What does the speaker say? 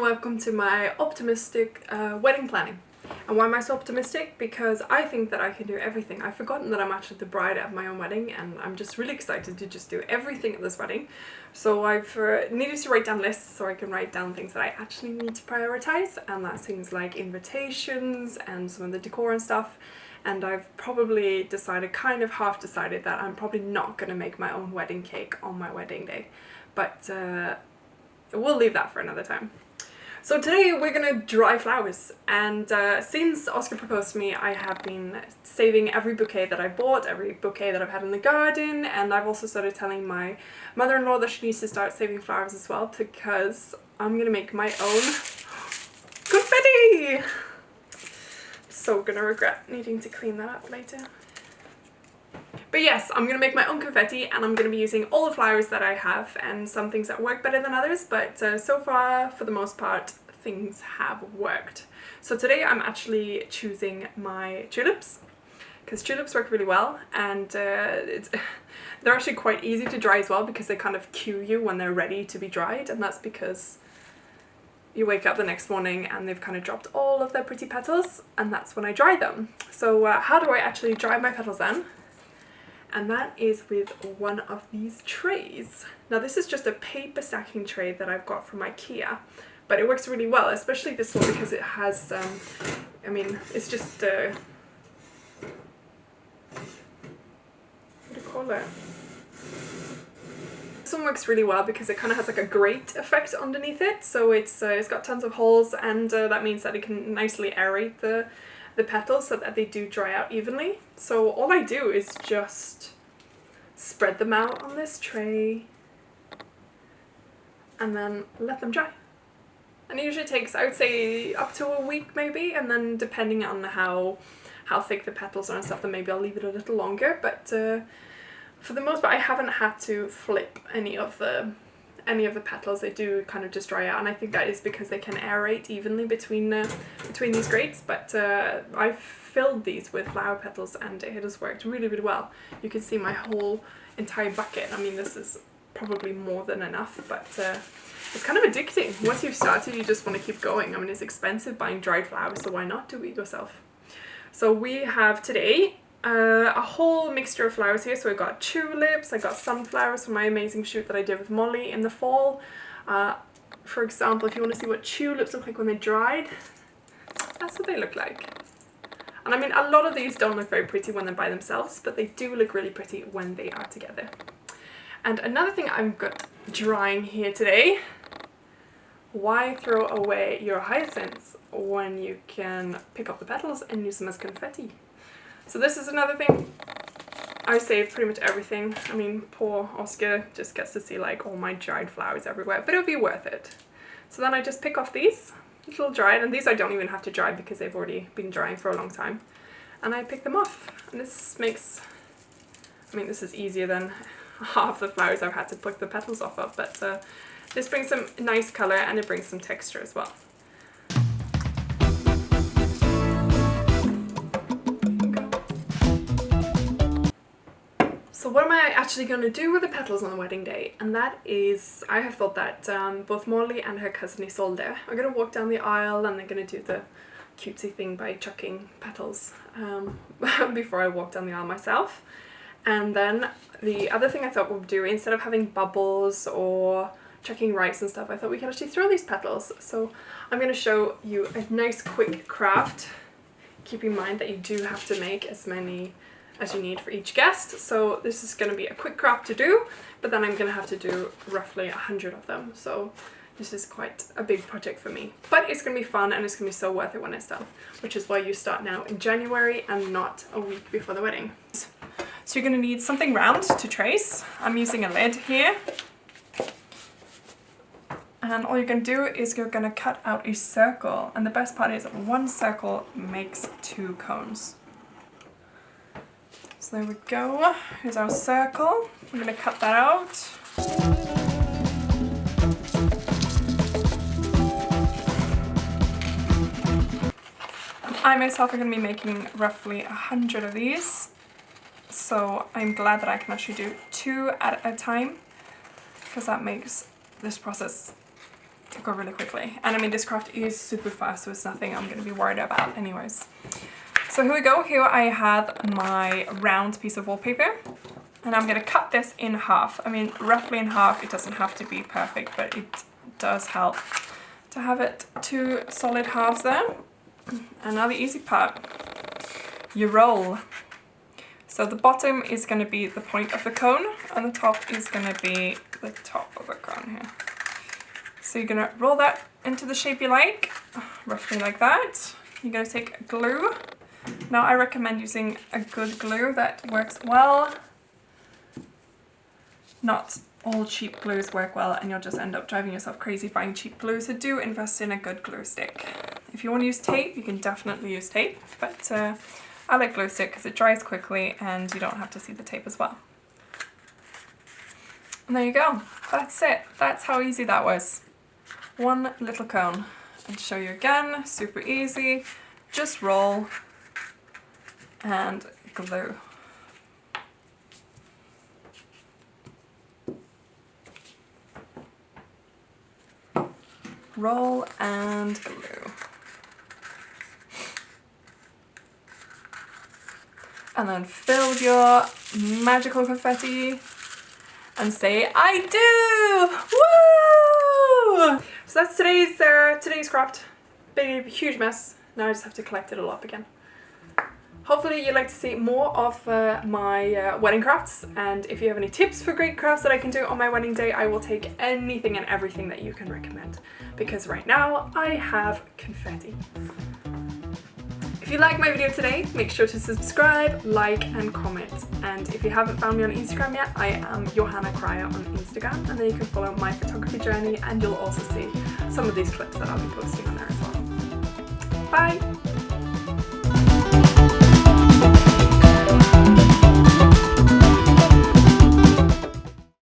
welcome to my optimistic wedding planning. And why am I so optimistic? Because I think that I can do everything. I've forgotten that I'm actually the bride at my own wedding, and I'm just really excited to just do everything at this wedding. So I've needed to write down lists so I can write down things that I actually need to prioritize, and that's things like invitations and some of the decor and stuff. And I've probably decided, kind of half decided, that I'm probably not going to make my own wedding cake on my wedding day. But we'll leave that for another time. So today we're gonna dry flowers, and since Oscar proposed to me, I have been saving every bouquet that I bought, every bouquet that I've had in the garden, and I've also started telling my mother-in-law that she needs to start saving flowers as well, because I'm gonna make my own confetti! So gonna regret needing to clean that up later. But yes, I'm going to make my own confetti, and I'm going to be using all the flowers that I have, and some things that work better than others, but so far, for the most part, things have worked. So today I'm actually choosing my tulips, because tulips work really well, and they're actually quite easy to dry as well, because they kind of cue you when they're ready to be dried, and that's because you wake up the next morning and they've kind of dropped all of their pretty petals, and that's when I dry them. So how do I actually dry my petals then? And that is with one of these trays. Now this is just a paper stacking tray that I've got from IKEA, but it works really well, especially this one, because it has, I mean, it's just, what do you call it? This one works really well because it kind of has like a grate effect underneath it, so it's got tons of holes, and that means that it can nicely aerate the petals so that they do dry out evenly. So all I do is just spread them out on this tray and then let them dry. And it usually takes, I would say, up to a week maybe, and then depending on how thick the petals are and stuff, then maybe I'll leave it a little longer. But for the most part, I haven't had to flip any of the petals. They do kind of just dry out, and I think that is because they can aerate evenly between these grates. But I've filled these with flower petals, and it has worked really, really well. You can see my whole entire bucket. I mean, this is probably more than enough, but it's kind of addicting. Once you've started, you just want to keep going. I mean, it's expensive buying dried flowers, so why not do it yourself? So we have today a whole mixture of flowers here. So I got tulips, I got sunflowers from my amazing shoot that I did with Molly in the fall. For example, if you want to see what tulips look like when they're dried, that's what they look like. And I mean, a lot of these don't look very pretty when they're by themselves, but they do look really pretty when they are together. And another thing I've got drying here today: why throw away your hyacinths when you can pick up the petals and use them as confetti? So this is another thing. I save pretty much everything. I mean, poor Oscar just gets to see like all my dried flowers everywhere, but it'll be worth it. So then I just pick off these little dried, and these I don't even have to dry because they've already been drying for a long time. And I pick them off, and this makes, I mean, this is easier than half the flowers I've had to pluck the petals off of, but this brings some nice color, and it brings some texture as well. So what am I actually going to do with the petals on the wedding day? And that is, I have thought that both Molly and her cousin Isolde are going to walk down the aisle, and they're going to do the cutesy thing by chucking petals before I walk down the aisle myself. And then the other thing I thought we'd do, instead of having bubbles or chucking rice and stuff, I thought we could actually throw these petals. So I'm going to show you a nice quick craft. Keep in mind that you do have to make as many as you need for each guest. So this is going to be a quick craft to do, but then I'm going to have to do roughly 100 of them. So this is quite a big project for me, but it's going to be fun, and it's going to be so worth it when it's done, which is why you start now in January and not a week before the wedding. So you're going to need something round to trace. I'm using a lid here. And all you're going to do is you're going to cut out a circle, and the best part is one circle makes 2 cones. So there we go, here's our circle. I'm going to cut that out. I myself are going to be making roughly 100 of these, so I'm glad that I can actually do 2 at a time, because that makes this process go really quickly. And I mean, this craft is super fast, so it's nothing I'm going to be worried about anyways. So here we go. Here I have my round piece of wallpaper, and I'm going to cut this in half. I mean, roughly in half. It doesn't have to be perfect, but it does help to have it 2 solid halves there. And now the easy part. You roll. So the bottom is going to be the point of the cone, and the top is going to be the top of the cone here. So you're going to roll that into the shape you like, roughly like that. You're going to take glue. Now I recommend using a good glue that works well. Not all cheap glues work well, and you'll just end up driving yourself crazy buying cheap glue, so do invest in a good glue stick. If you want to use tape, you can definitely use tape, but I like glue stick because it dries quickly and you don't have to see the tape as well. And there you go. That's it. That's how easy that was. One little cone. And show you again, super easy. Just roll and glue. Roll and glue. And then fill your magical confetti and say, I do! Woo! So that's today's craft. Big, huge mess. Now I just have to collect it all up again. Hopefully you'd like to see more of my wedding crafts, and if you have any tips for great crafts that I can do on my wedding day, I will take anything and everything that you can recommend, because right now I have confetti. If you like my video today, make sure to subscribe, like and comment. And if you haven't found me on Instagram yet, I am Johanna Cryer on Instagram, and then you can follow my photography journey, and you'll also see some of these clips that I'll be posting on there as well. Bye!